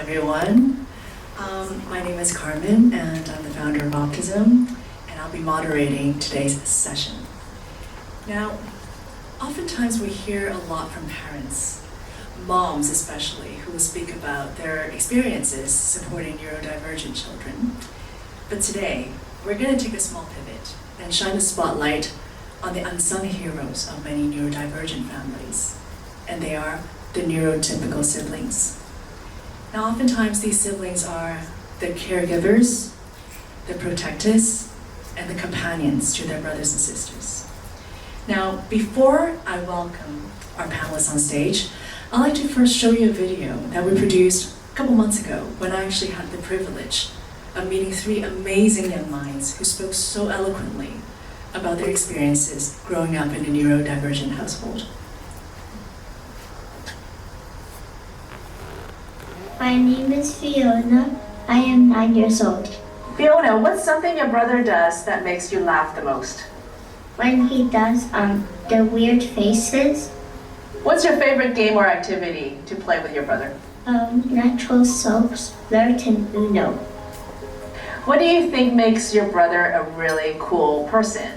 everyone. My name is Carmen, and I'm the founder of Autism, and I'll be moderating today's session. Now, oftentimes we hear a lot from parents, moms especially, who will speak about their experiences supporting neurodivergent children. But today, we're going to take a small pivot and shine a spotlight on the unsung heroes of many neurodivergent families, and they are the neurotypical siblings. Now, oftentimes these siblings are the caregivers, the protectors, and the companions to their brothers and sisters. Now, before I welcome our panelists on stage, I'd like to first show you a video that we produced a couple months ago when I actually had the privilege of meeting three amazing young minds who spoke so eloquently about their experiences growing up in a neurodivergent household. My name is Fiona. I am 9 years old. Fiona, what's something your brother does that makes you laugh the most? When he does the weird faces, What's your favorite game or activity to play with your brother? natural soaps, flirt, and Uno. What do you think makes your brother a really cool person?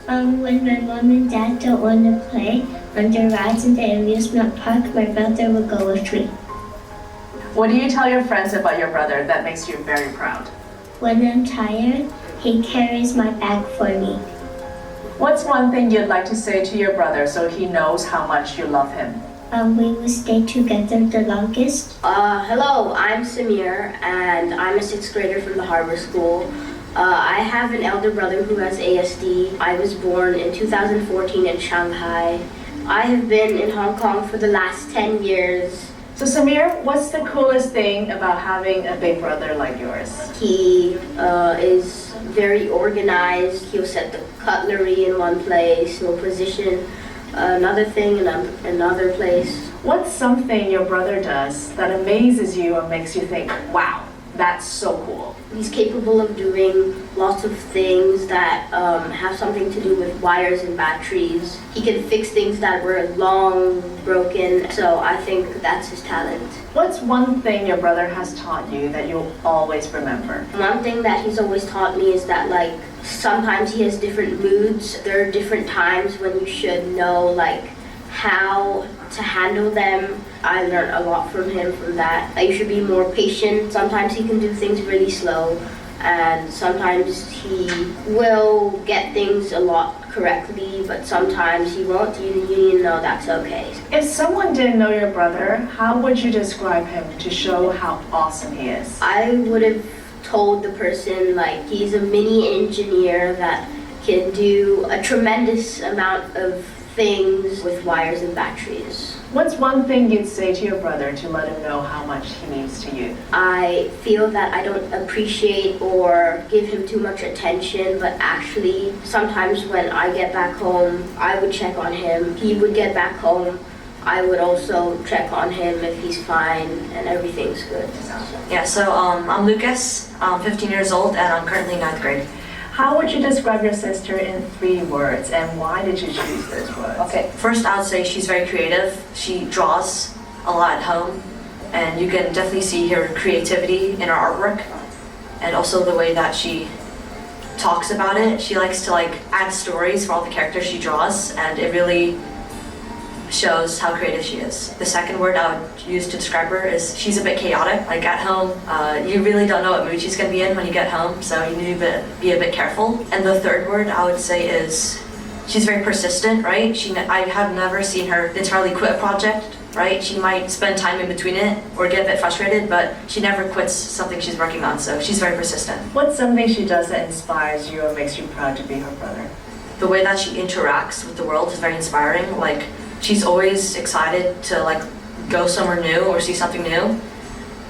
When my mom and dad don't want to play on the rides in the amusement park, my brother will go with me. What do you tell your friends about your brother that makes you very proud? When I'm tired, he carries my bag for me. What's one thing you'd like to say to your brother so he knows how much you love him? We will stay together the longest. Hello, I'm Samir, and I'm a 6th grader from the Harbor School. I have an elder brother who has ASD. I was born in 2014 in Shanghai. I have been in Hong Kong for the last 10 years. So Samir, what's the coolest thing about having a big brother like yours? He is very organized. He'll set the cutlery in one place. He'll position another thing in another place. What's something your brother does that amazes you or makes you think, wow, that's so cool? He's capable of doing lots of things that have something to do with wires and batteries. He can fix things that were long broken, so I think that's his talent. What's one thing your brother has taught you that you'll always remember? One thing that he's always taught me is that sometimes he has different moods. There are different times when you should know how to handle them. I learned a lot from him from that. You should be more patient. Sometimes he can do things really slow, and sometimes he will get things a lot correctly, but sometimes he won't. You need to know that's okay. If someone didn't know your brother, how would you describe him to show how awesome he is? I would have told the person he's a mini engineer that can do a tremendous amount of things with wires and batteries. What's one thing you'd say to your brother to let him know how much he means to you? I feel that I don't appreciate or give him too much attention, but actually sometimes when I get back home, I would check on him. He would get back home. I would also check on him if he's fine and everything's good. Yeah, so I'm Lucas, I'm 15 years old, and I'm currently 9th grade. How would you describe your sister in 3 words, and why did you choose those words? Okay, first I would say she's very creative. She draws a lot at home, and you can definitely see her creativity in her artwork, and also the way that she talks about it. She likes to add stories for all the characters she draws, and it really shows how creative she is. The second word I would use to describe her is she's a bit chaotic. At home, you really don't know what mood she's going to be in when you get home, so you need to be a bit careful. And the third word I would say is she's very persistent, right? I have never seen her entirely quit a project, right? She might spend time in between it or get a bit frustrated, but she never quits something she's working on, so she's very persistent. What's something she does that inspires you or makes you proud to be her brother? The way that she interacts with the world is very inspiring. She's always excited to go somewhere new or see something new,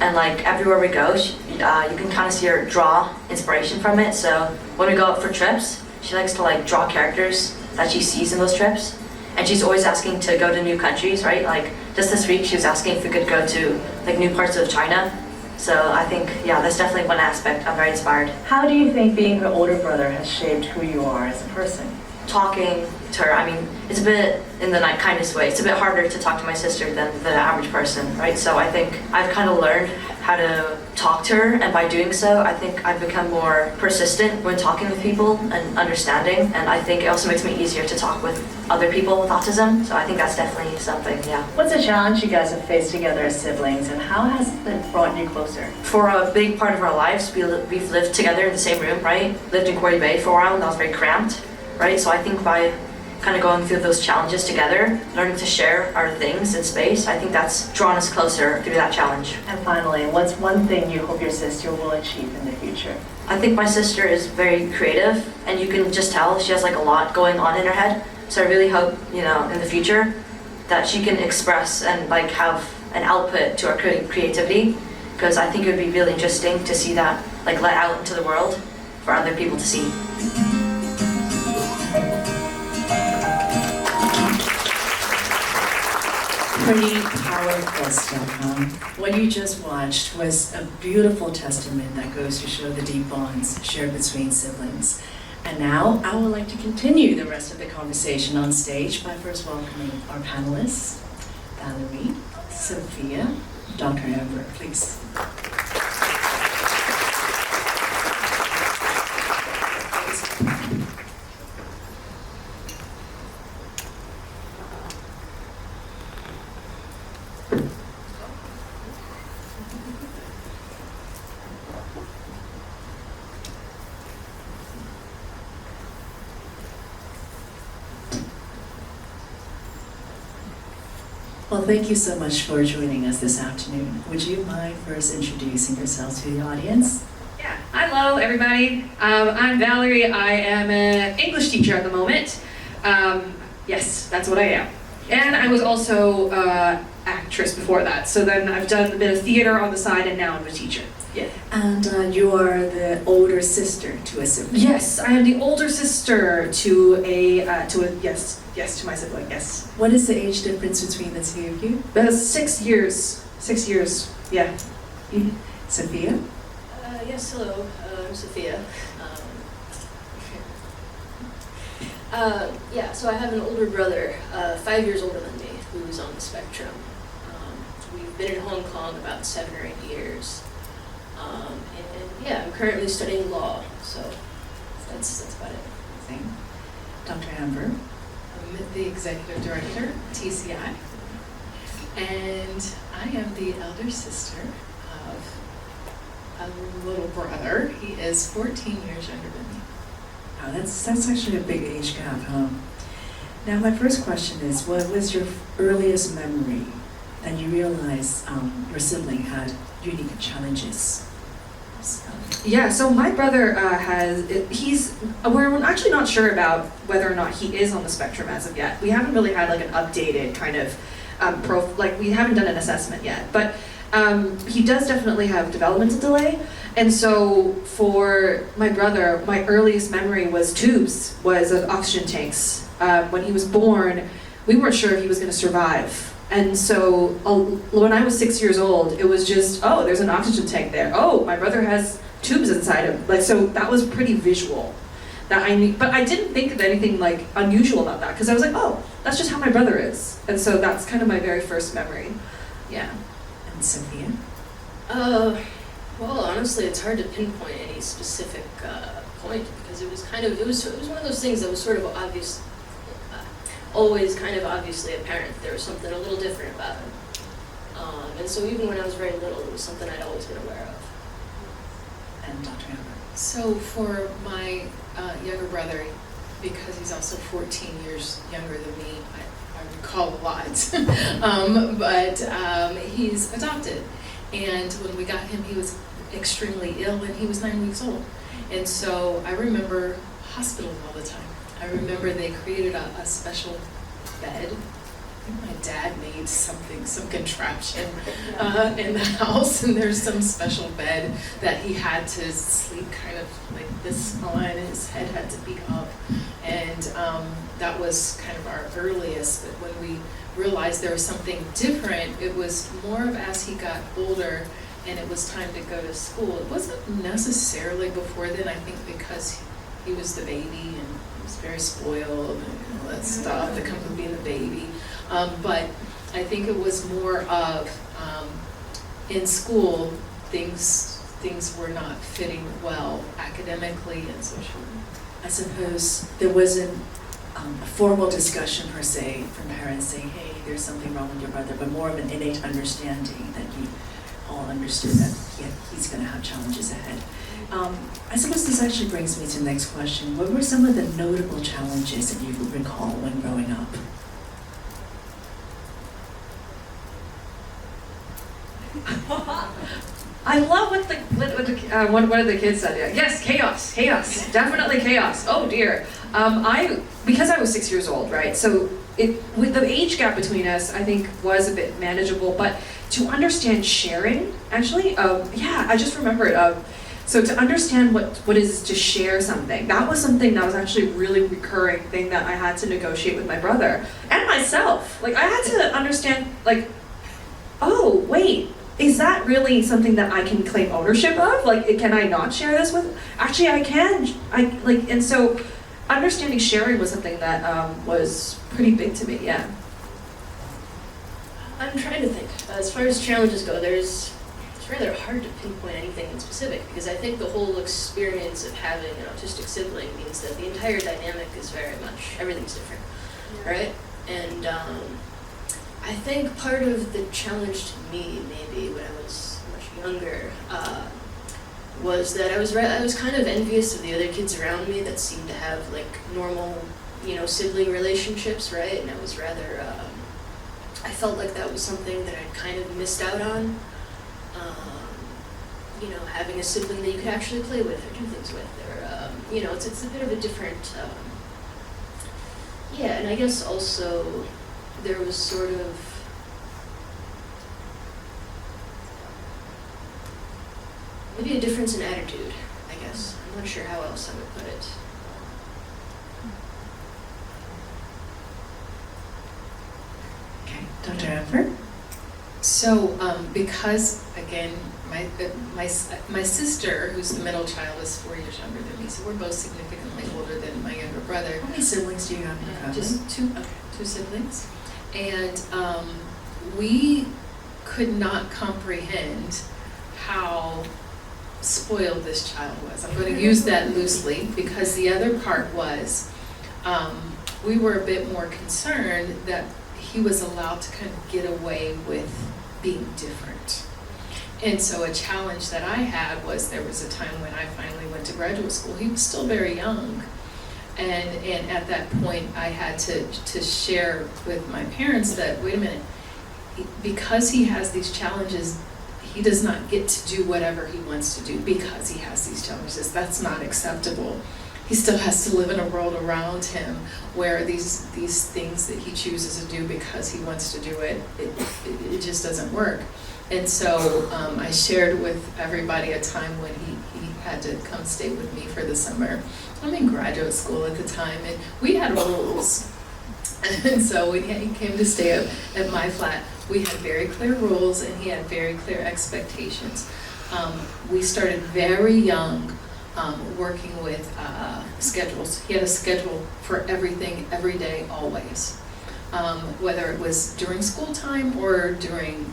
and everywhere we go, you can kind of see her draw inspiration from it. So when we go out for trips, she likes to draw characters that she sees in those trips, and she's always asking to go to new countries, right? Just this week she was asking if we could go to new parts of China. So I think, yeah, that's definitely one aspect I'm very inspired. How do you think being her older brother has shaped who you are as a person? Talking to her, it's a bit in the kindest way. It's a bit harder to talk to my sister than the average person, right? So I think I've kind of learned how to talk to her, and by doing so, I think I've become more persistent when talking with people and understanding, and I think it also makes me easier to talk with other people with autism, so I think that's definitely something, yeah. What's a challenge you guys have faced together as siblings, and how has it brought you closer? For a big part of our lives, we've lived together in the same room, right? Lived in Quarry Bay for a while, and that was very cramped, right? So I think by kind of going through those challenges together, learning to share our things in space, I think that's drawn us closer through that challenge. And finally, what's one thing you hope your sister will achieve in the future? I think my sister is very creative, and you can just tell she has like a lot going on in her head. So I really hope, you know, in the future that she can express and like have an output to her creativity, because I think it would be really interesting to see that like let out into the world for other people to see. Pretty powerful stuff, huh? What you just watched was a beautiful testament that goes to show the deep bonds shared between siblings. And now I would like to continue the rest of the conversation on stage by first welcoming our panelists, Valerie, Sophia, Dr. Amber, please. Well, thank you so much for joining us this afternoon. Would you mind first introducing yourselves to the audience? Yeah, hello everybody. I'm Valerie. I am an English teacher at the moment. Yes, that's what I am. And I was also actress before that. So then I've done a bit of theater on the side, and now I'm a teacher. Yeah. And you are the older sister to a sibling. Yes, I am the older sister to to my sibling. Yes. What is the age difference between the two of you? 6 years. 6 years. Yeah. Sophia? Yes, hello, I'm Sophia. Yeah, so I have an older brother, 5 years older than me, who's on the spectrum. We've been in Hong Kong about 7 or 8 years. And yeah, I'm currently studying law, so that's about it. Same. Dr. Amber? I'm the executive director, TCI, and I am the elder sister of a little brother. He is 14 years younger than me. Wow, that's actually a big age gap, huh? Now, my first question is, what was your earliest memory that you realized your sibling had unique challenges? Yeah, so my brother we're actually not sure about whether or not he is on the spectrum as of yet. We haven't really had like an updated kind of we haven't done an assessment yet, but he does definitely have developmental delay. And so for my brother, my earliest memory was of oxygen tanks. When he was born, we weren't sure if he was going to survive. And so when I was 6 years old, it was just, oh, there's an oxygen tank there. Oh, my brother has tubes inside him. Like, so that was pretty visual. That I knew, but I didn't think of anything like unusual about that, because I was like, oh, that's just how my brother is. And so that's kind of my very first memory. Yeah. And Sophia? Well, honestly, it's hard to pinpoint any specific point, because it was one of those things that was sort of obvious. Always kind of obviously apparent there was something a little different about him. And so even when I was very little, it was something I'd always been aware of. And Dr. Amber? So for my younger brother, because he's also 14 years younger than me, I recall a lot, but he's adopted. And when we got him, he was extremely ill, and he was 9 weeks old. And so I remember hospitals all the time. I remember they created a special bed. I think my dad made some contraption in the house, and there's some special bed that he had to sleep kind of like this on, and his head had to be up. And that was kind of our earliest, but when we realized there was something different, it was more of as he got older and it was time to go to school. It wasn't necessarily before then, I think, because he was the baby and he was very spoiled and all that stuff that comes with being the baby. But I think it was more of in school, things were not fitting well academically and socially. I suppose there wasn't a formal discussion per se from parents saying, hey, there's something wrong with your brother, but more of an innate understanding that you all understood that he's going to have challenges ahead. I suppose this actually brings me to the next question. What were some of the notable challenges that you recall when growing up? I love what the kids said. Yeah. Yes, chaos, definitely chaos. Oh dear. Because I was 6 years old, right? So with the age gap between us, I think was a bit manageable. But to understand sharing, actually, I just remembered. So to understand what it is to share something, that was something that was actually a really recurring thing that I had to negotiate with my brother and myself. Like I had to understand, like, oh wait. Is that really something that I can claim ownership of? Like, can I not share this with? Actually, I can. And so, understanding sharing was something that was pretty big to me. Yeah. I'm trying to think. As far as challenges go, it's rather hard to pinpoint anything in specific because I think the whole experience of having an autistic sibling means that the entire dynamic is very much, everything's different, right? And I think part of the challenge to me, maybe when I was much younger, was that I was kind of envious of the other kids around me that seemed to have like normal, sibling relationships, right? And I was rather, I felt like that was something that I'd kind of missed out on. Having a sibling that you could actually play with or do things with, or it's a bit of a different. And I guess also. There was sort of maybe a difference in attitude, I guess. I'm not sure how else I would put it. Okay, Dr. Amber? So, because again, my sister, who's the middle child, is 4 years younger than me, so we're both significantly older than my younger brother. How many siblings do you have in your family? Just two siblings. And we could not comprehend how spoiled this child was. I'm going to use that loosely because the other part was we were a bit more concerned that he was allowed to kind of get away with being different. And so a challenge that I had was there was a time when I finally went to graduate school. He was still very young. And at that point, I had to share with my parents that, wait a minute, because he has these challenges, he does not get to do whatever he wants to do because he has these challenges. That's not acceptable. He still has to live in a world around him where these things that he chooses to do because he wants to do it, it just doesn't work. And so I shared with everybody a time when he had to come stay with me for the summer. I'm in graduate school at the time, and we had rules. And so when he came to stay at my flat, we had very clear rules, and he had very clear expectations. We started very young working with schedules. He had a schedule for everything, every day, always. Whether it was during school time or during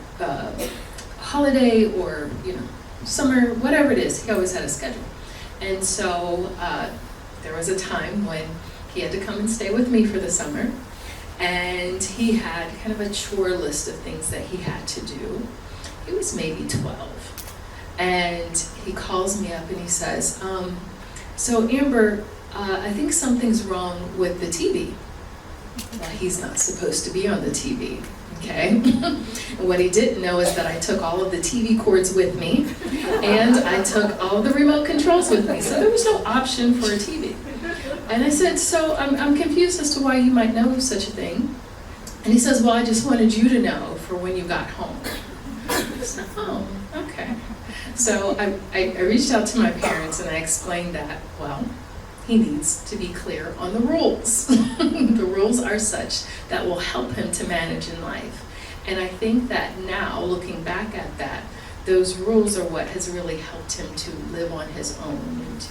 holiday or summer, whatever it is, he always had a schedule. And so there was a time when he had to come and stay with me for the summer, and he had kind of a chore list of things that he had to do. He was maybe 12, and he calls me up and he says, so Amber, I think something's wrong with the TV. Well, he's not supposed to be on the TV, okay? What he didn't know is that I took all of the TV cords with me, and I took all the remote controls with me, so there was no option for a TV. And I said, so I'm confused as to why you might know of such a thing. And he says, well, I just wanted you to know for when you got home. I said, oh, okay. So I reached out to my parents and I explained that, well, he needs to be clear on the rules. The rules are such that will help him to manage in life. And I think that now, looking back at that, those rules are what has really helped him to live on his own and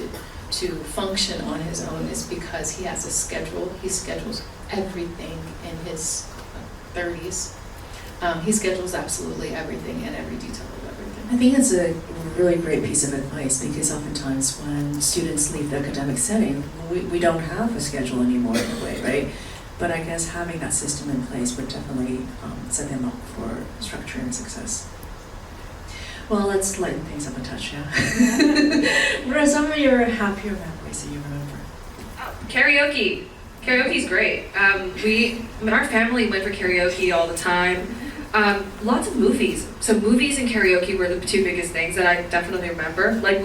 to function on his own, is because he has a schedule. He schedules everything in his 30s. He schedules absolutely everything and every detail of everything. I think it's a really great piece of advice because oftentimes when students leave the academic setting, we don't have a schedule anymore in a way, right? But I guess having that system in place would definitely set them up for structure and success. Well, let's lighten things up a touch, yeah? What are some of your happier memories that you remember? Karaoke. Karaoke's great. Our family went for karaoke all the time. Lots of movies. So movies and karaoke were the two biggest things that I definitely remember. Like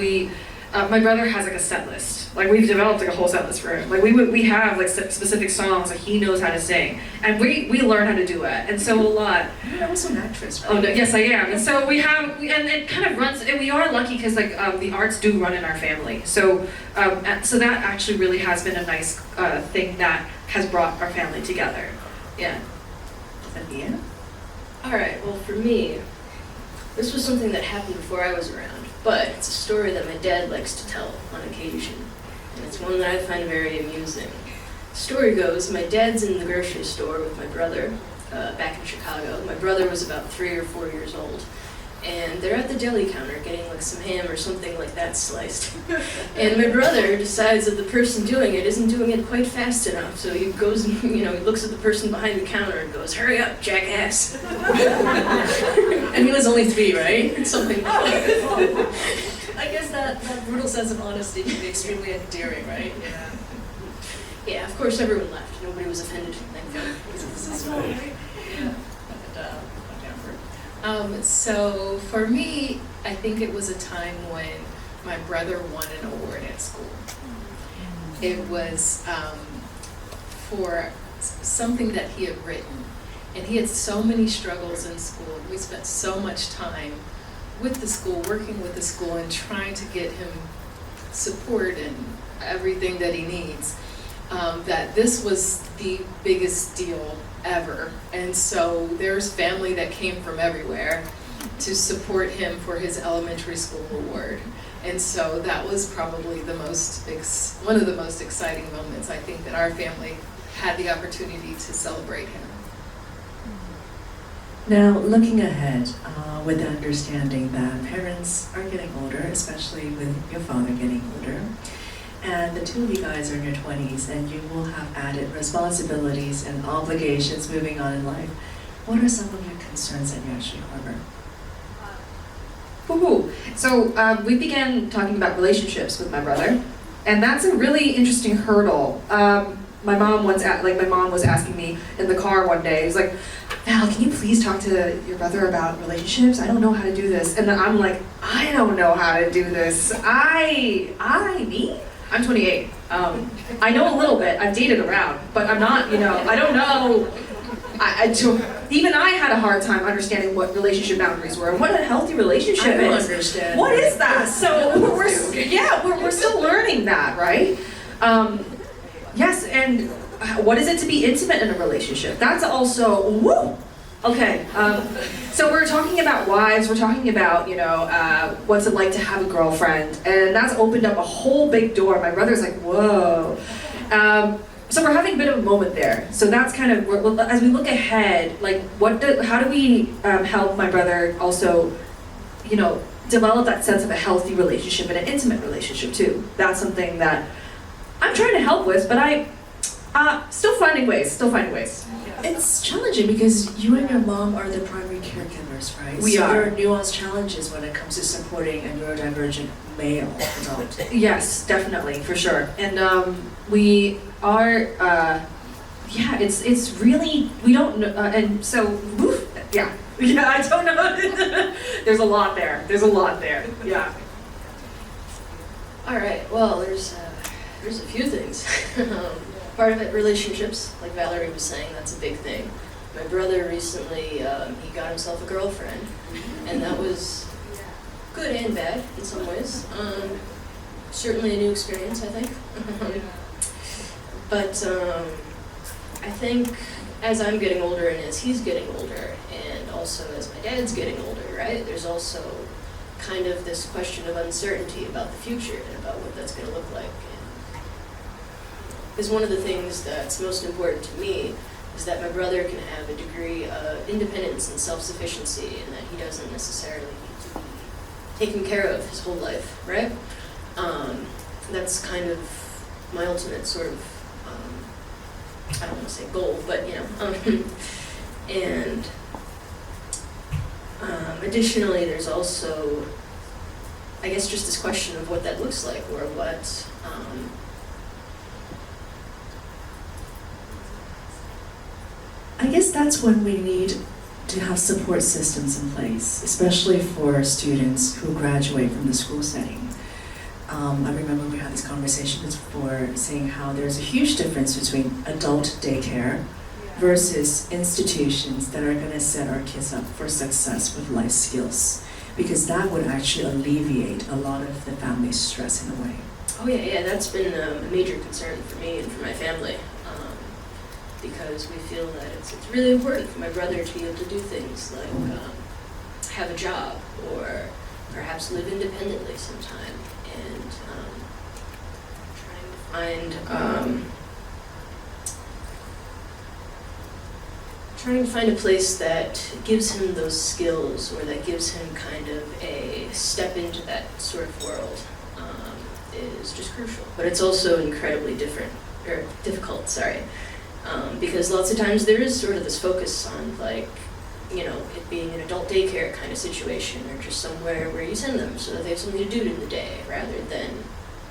my brother has like a set list. Like we've developed like a whole set list for him. Like we have like specific songs that he knows how to sing, and we learn how to duet. And so a lot. You're also an actress, right? Oh no, yes I am. And so and it kind of runs. And we are lucky because like the arts do run in our family. So so that actually really has been a nice thing that has brought our family together. Yeah. Cynthia? All right, well, for me, this was something that happened before I was around, but it's a story that my dad likes to tell on occasion, and it's one that I find very amusing. The story goes, my dad's in the grocery store with my brother back in Chicago. My brother was about 3 or 4 years old, and they're at the deli counter getting like some ham or something like that sliced. And my brother decides that the person doing it isn't doing it quite fast enough, so he goes and, he looks at the person behind the counter and goes, "Hurry up, jackass." And he was only 3, right? Something like that. I guess that brutal sense of honesty can be extremely endearing, right? Yeah. Yeah, of course everyone laughed. Nobody was offended, thankfully. This is fun, right? Yeah. So for me, I think it was a time when my brother won an award at school. It was for something that he had written. And he had so many struggles in school. We spent so much time with the school, working with the school, and trying to get him support and everything that he needs. That this was the biggest deal ever. And so there's family that came from everywhere to support him for his elementary school award. And so that was probably one of the most exciting moments, I think, that our family had the opportunity to celebrate him. Now, looking ahead, with the understanding that parents are getting older, especially with your father getting older, and the two of you guys are in your 20s, and you will have added responsibilities and obligations moving on in life, what are some of your concerns that you actually harbor? So we began talking about relationships with my brother, and that's a really interesting hurdle. My mom was asking me in the car one day. It was like, "Val, can you please talk to your brother about relationships? I don't know how to do this." And then I'm like, "I don't know how to do this. Me? I'm 28. I know a little bit. I've dated around, but I'm not. I don't know. Even I had a hard time understanding what relationship boundaries were and what a healthy relationship is. I don't understand. What is that? So we're still learning that, right? Yes, and what is it to be intimate in a relationship? That's also, woo! Okay, so we're talking about wives, we're talking about, what's it like to have a girlfriend, and that's opened up a whole big door. My brother's like, whoa. So we're having a bit of a moment there. So that's kind of, as we look ahead, like, how do we help my brother also, develop that sense of a healthy relationship and an intimate relationship too? That's something that I'm trying to help with, but I still finding ways. It's challenging because you and your mom are the primary caregivers, right? We are. There are nuanced challenges when it comes to supporting a neurodivergent male adult. Yes, definitely, for sure. And we are, it's really, we don't know, and so, yeah, I don't know. There's a lot there. Yeah. All right, well, there's a few things. Part of it, relationships, like Valerie was saying, that's a big thing. My brother recently, he got himself a girlfriend, and that was good and bad in some ways. Certainly a new experience, I think. But I think as I'm getting older and as he's getting older, and also as my dad's getting older, right, there's also kind of this question of uncertainty about the future and about what that's going to look like. Because one of the things that's most important to me is that my brother can have a degree of independence and self-sufficiency, and that he doesn't necessarily need to be taken care of his whole life, right? That's kind of my ultimate sort of, I don't want to say goal, but and additionally, there's also, I guess, just this question of what that looks like, or what, I guess that's when we need to have support systems in place, especially for students who graduate from the school setting. I remember we had this conversation before saying how there's a huge difference between adult daycare versus institutions that are going to set our kids up for success with life skills, because that would actually alleviate a lot of the family stress in a way. Oh yeah, that's been a major concern for me and for my family, because we feel that it's really important for my brother to be able to do things like have a job or perhaps live independently sometime, and trying to find a place that gives him those skills, or that gives him kind of a step into that sort of world, is just crucial. But it's also incredibly difficult, because lots of times there is sort of this focus on it being an adult daycare kind of situation, or just somewhere where you send them so that they have something to do in the day, rather than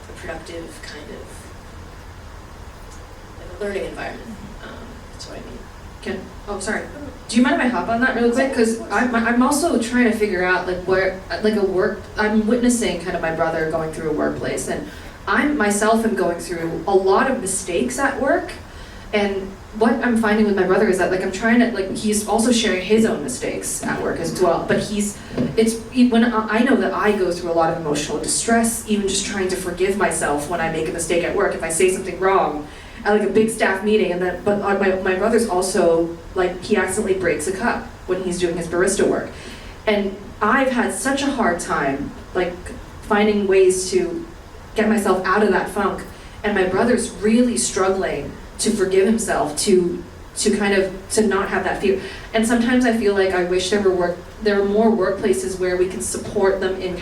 a productive kind of learning environment. That's what I mean. Sorry. Do you mind if I hop on that really quick? Because I'm also trying to figure out I'm witnessing kind of my brother going through a workplace, and I myself am going through a lot of mistakes at work. And what I'm finding with my brother is that I'm trying to he's also sharing his own mistakes at work as well. But when I know that I go through a lot of emotional distress, even just trying to forgive myself when I make a mistake at work, if I say something wrong at a big staff meeting, but my brother's also he accidentally breaks a cup when he's doing his barista work, and I've had such a hard time finding ways to get myself out of that funk, and my brother's really struggling to forgive himself, to not have that fear. And sometimes I feel I wish there were more workplaces where we can support them in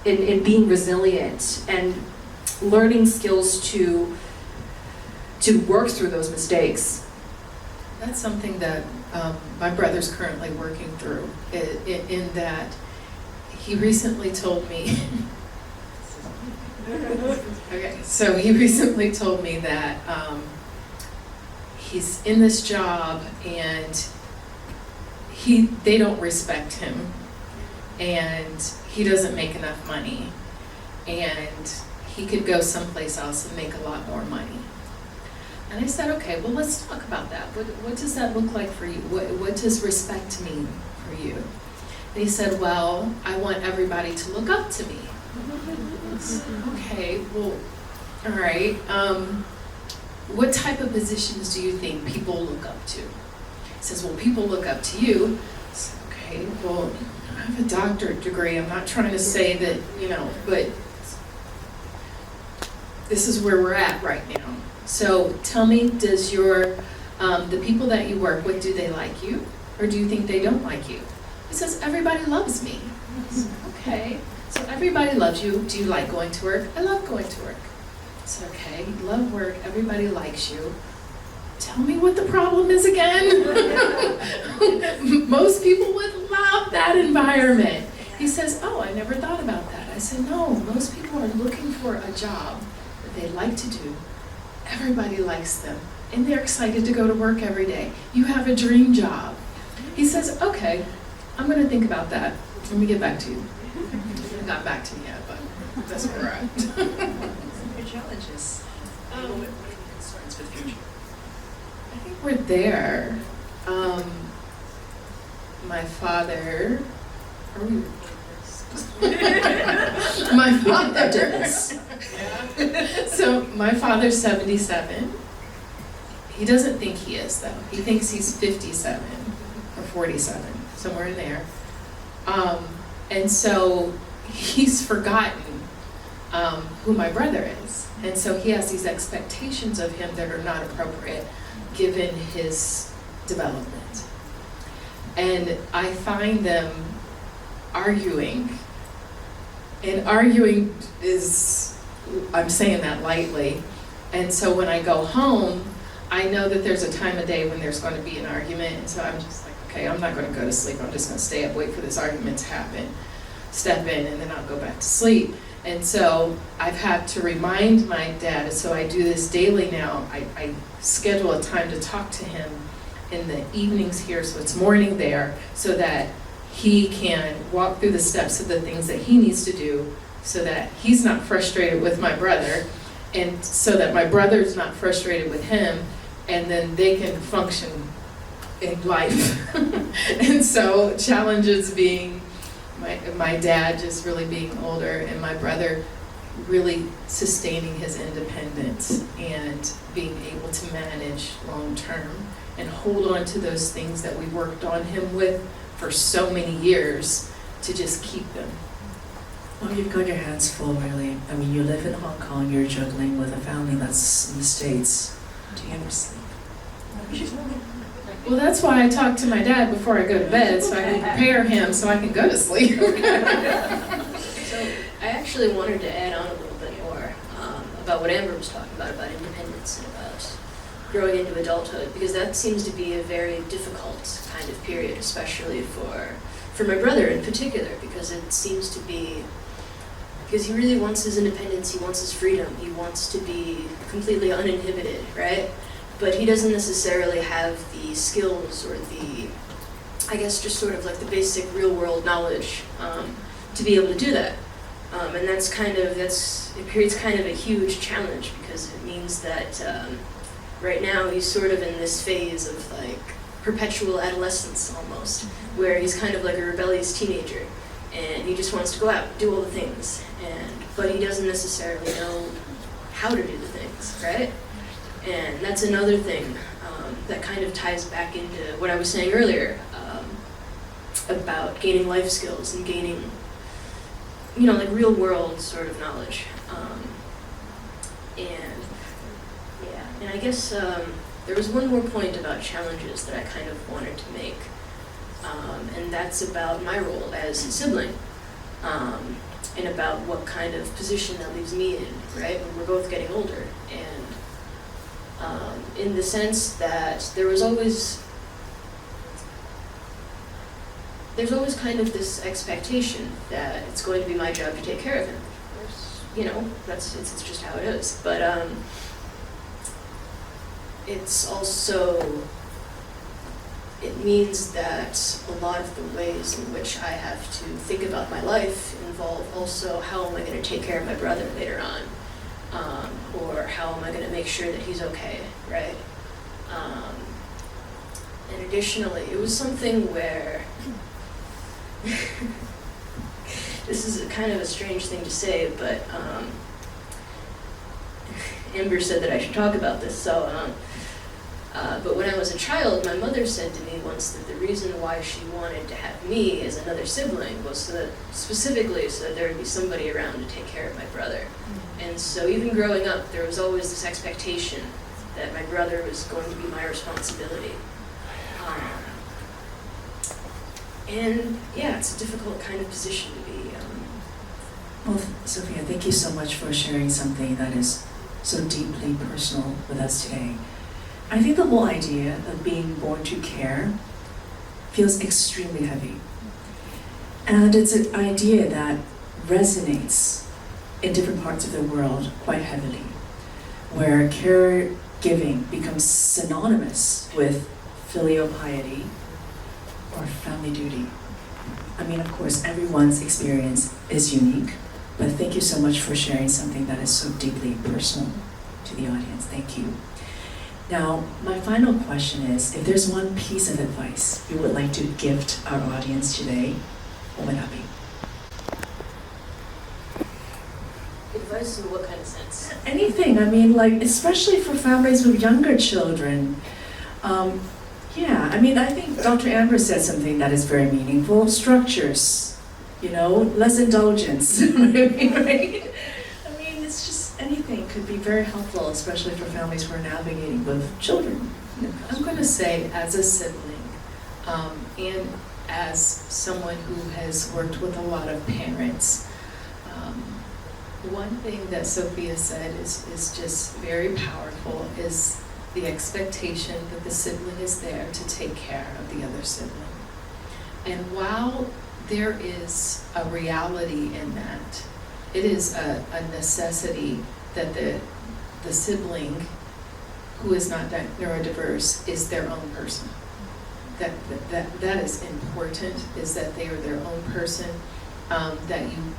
in being resilient and learning skills to work through those mistakes. That's something that my brother's currently working through, in that he recently told me, okay, so he recently told me that he's in this job and they don't respect him, and he doesn't make enough money, and he could go someplace else and make a lot more money. And I said, okay, well, let's talk about that. What does that look like for you? What does respect mean for you? And he said, well, I want everybody to look up to me. Okay, well, all right. What type of positions do you think people look up to? He says, well, people look up to you. I said, okay, well, I have a doctorate degree. I'm not trying to say that, but this is where we're at right now. So tell me, does the people that you work with, do they like you? Or do you think they don't like you? He says, everybody loves me. I said, okay, so everybody loves you. Do you like going to work? I love going to work. I said, okay, you love work, everybody likes you. Tell me what the problem is again. Most people would love that environment. He says, oh, I never thought about that. I said, no, most people are looking for a job that they like to do. Everybody likes them, and they're excited to go to work every day. You have a dream job. He says, okay, I'm going to think about that. Let me get back to you. I haven't got back to you yet, but that's where we're at. Your challenges. What are your concerns for the future? I think we're there. My father, are we my father. So my father's 77. He doesn't think he is, though. He thinks he's 57 or 47, somewhere in there. And so he's forgotten who my brother is. And so he has these expectations of him that are not appropriate given his development. And I find them arguing And arguing is, I'm saying that lightly. And so when I go home, I know that there's a time of day when there's going to be an argument, and so I'm just like, okay, I'm not going to go to sleep. I'm just going to stay up, wait for this argument to happen, step in, and then I'll go back to sleep. And so I've had to remind my dad, so I do this daily now. I schedule a time to talk to him in the evenings here, so it's morning there, so that he can walk through the steps of the things that he needs to do so that he's not frustrated with my brother, and so that my brother's not frustrated with him, and then they can function in life. And so challenges being my dad just really being older, and my brother really sustaining his independence and being able to manage long term and hold on to those things that we worked on him with for so many years to just keep them. Well, you've got your hands full, really. I mean, you live in Hong Kong, you're juggling with a family that's in the States. Do you ever sleep? Well, that's why I talk to my dad before I go to bed, so I can prepare him so I can go to sleep. So I actually wanted to add on a little bit more about what Amber was talking about independence and about growing into adulthood, because that seems to be a very difficult kind of period, especially for my brother in particular, because it seems to be, because he really wants his independence, he wants his freedom, he wants to be completely uninhibited, right? But he doesn't necessarily have the skills or the, I guess, just sort of like the basic real world knowledge to be able to do that. And it creates kind of a huge challenge, because it means that right now he's sort of in this phase of like perpetual adolescence almost, where he's kind of like a rebellious teenager, and he just wants to go out, do all the things, but he doesn't necessarily know how to do the things, right? And that's another thing that kind of ties back into what I was saying earlier about gaining life skills and gaining, like real world sort of knowledge. And I guess there was one more point about challenges that I kind of wanted to make, and that's about my role as a sibling, and about what kind of position that leaves me in, right, when we're both getting older. And in the sense that there's always kind of this expectation that it's going to be my job to take care of him. It's just how it is. But it's also, it means that a lot of the ways in which I have to think about my life involve also how am I going to take care of my brother later on. Or how am I going to make sure that he's okay, right? And additionally, it was something where, this is kind of a strange thing to say, but Amber said that I should talk about this, but when I was a child, my mother said to me once that the reason why she wanted to have me as another sibling was specifically so that there would be somebody around to take care of my brother. And so even growing up, there was always this expectation that my brother was going to be my responsibility. And yeah, it's a difficult kind of position to be. Well, Sophia, thank you so much for sharing something that is so deeply personal with us today. I think the whole idea of being born to care feels extremely heavy. And it's an idea that resonates in different parts of the world quite heavily, where caregiving becomes synonymous with filial piety or family duty. I mean, of course, everyone's experience is unique, but thank you so much for sharing something that is so deeply personal to the audience. Thank you. Now, my final question is, if there's one piece of advice you would like to gift our audience today, what would that be? Advice in what kind of sense? Anything. I mean, like, especially for families with younger children. I think Dr. Amber said something that is very meaningful. Structures, less indulgence, maybe, right? I mean, it's just anything could be very helpful, especially for families who are navigating with children. I'm going to say, as a sibling, and as someone who has worked with a lot of parents, One thing that Sophia said is just very powerful, is the expectation that the sibling is there to take care of the other sibling. And while there is a reality in that, it is a necessity that the sibling who is not neurodiverse is their own person. That is important, is that they are their own person, that you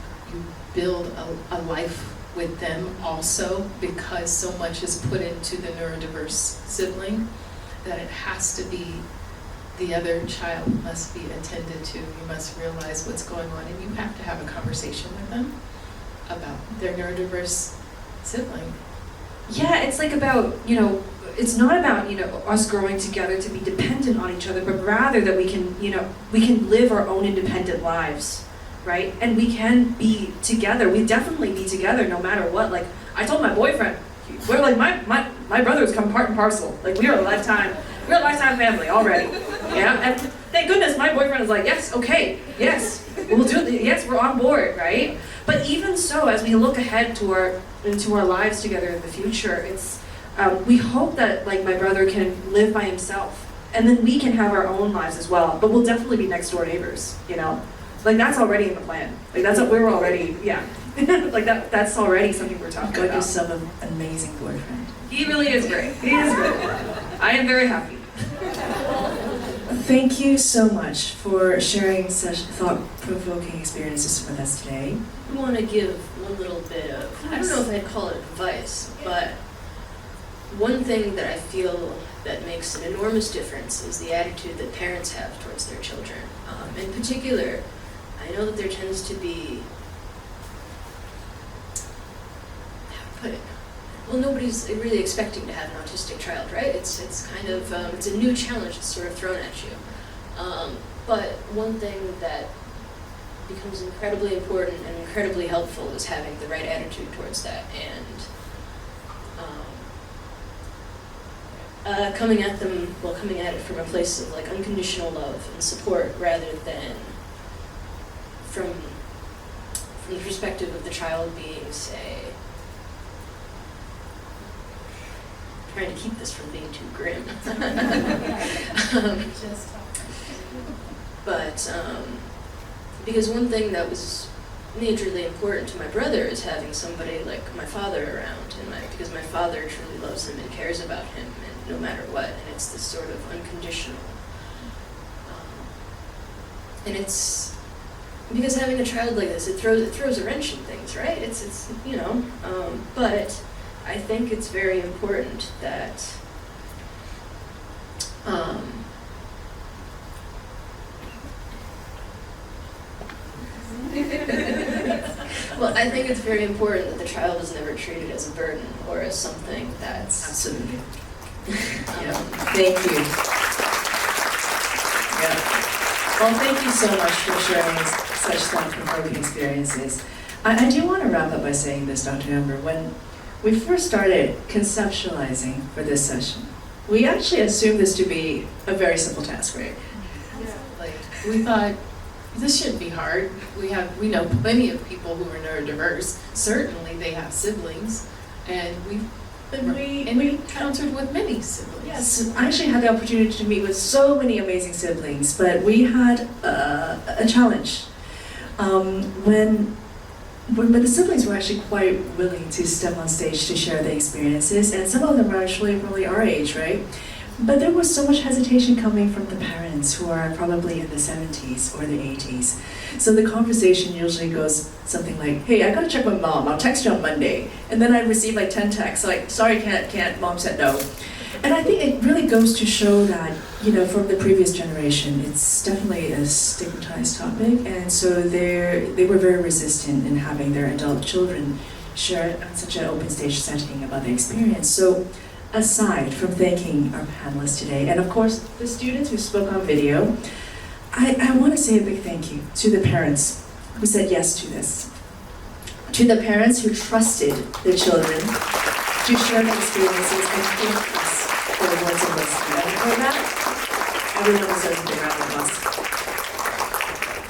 build a life with them also, because so much is put into the neurodiverse sibling, that it has to be, the other child must be attended to. You must realize what's going on, and you have to have a conversation with them about their neurodiverse sibling. Yeah, it's like about, it's not about, us growing together to be dependent on each other, but rather that we can live our own independent lives, right? And we can be together. We definitely be together no matter what. Like, I told my boyfriend, we're like, my brothers come part and parcel. Like, we are a lifetime family already. Yeah, and thank goodness my boyfriend is like, yes, okay, yes, we'll do it, yes, we're on board, right? But even so, as we look ahead to into our lives together in the future, it's we hope that, like, my brother can live by himself, and then we can have our own lives as well. But we'll definitely be next door neighbors, like that's already in the plan. Like that's what we're already, yeah, like that's already something we're talking Got about. yourself an amazing boyfriend. He really is great. He is great. I am very happy. Thank you so much for sharing such thought-provoking experiences with us today. I want to give one little bit of, I don't know if I'd call it advice, but one thing that I feel that makes an enormous difference is the attitude that parents have towards their children. In particular, I know that there tends to be, how to put it, well, nobody's really expecting to have an autistic child, right? It's kind of, it's a new challenge that's sort of thrown at you. But one thing that becomes incredibly important and incredibly helpful is having the right attitude towards that, and coming at it from a place of like unconditional love and support, rather than from the perspective of the child being, say, trying to keep this from being too grim. Because one thing that was majorly important to my brother is having somebody like my father around, because my father truly loves him and cares about him, and no matter what, and it's this sort of unconditional. And it's because having a child like this, it throws a wrench in things, right? It's but I think it's very important that well, I think it's very important that the child is never treated as a burden or as something that's Absolutely. Thank you. Yeah. Well, thank you so much for sharing such thought-provoking experiences. I do want to wrap up by saying this, Dr. Amber. When we first started conceptualizing for this session, we actually assumed this to be a very simple task, right? Like, we thought, this shouldn't be hard. We know plenty of people who are neurodiverse. Certainly they have siblings, and we encountered with many siblings. Yes, I actually had the opportunity to meet with so many amazing siblings, but we had a challenge. When the siblings were actually quite willing to step on stage to share their experiences, and some of them were actually probably our age, right? But there was so much hesitation coming from the parents who are probably in the 70s or the 80s. So the conversation usually goes something like, hey, I gotta check with mom, I'll text you on Monday. And then I receive like 10 texts, like, sorry, can't, mom said no. And I think it really goes to show that, from the previous generation, it's definitely a stigmatized topic. And so they were very resistant in having their adult children share on such an open stage setting about their experience. So aside from thanking our panelists today, and of course the students who spoke on video, I want to say a big thank you to the parents who said yes to this, to the parents who trusted their children to share their experiences and thank us for the words of wisdom. And for that, everyone deserves a big round of applause.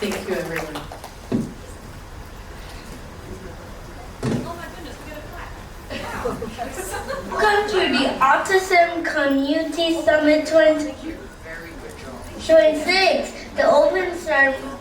Thank you, everyone. Welcome to the Autism Community Summit 2026. The open ceremony.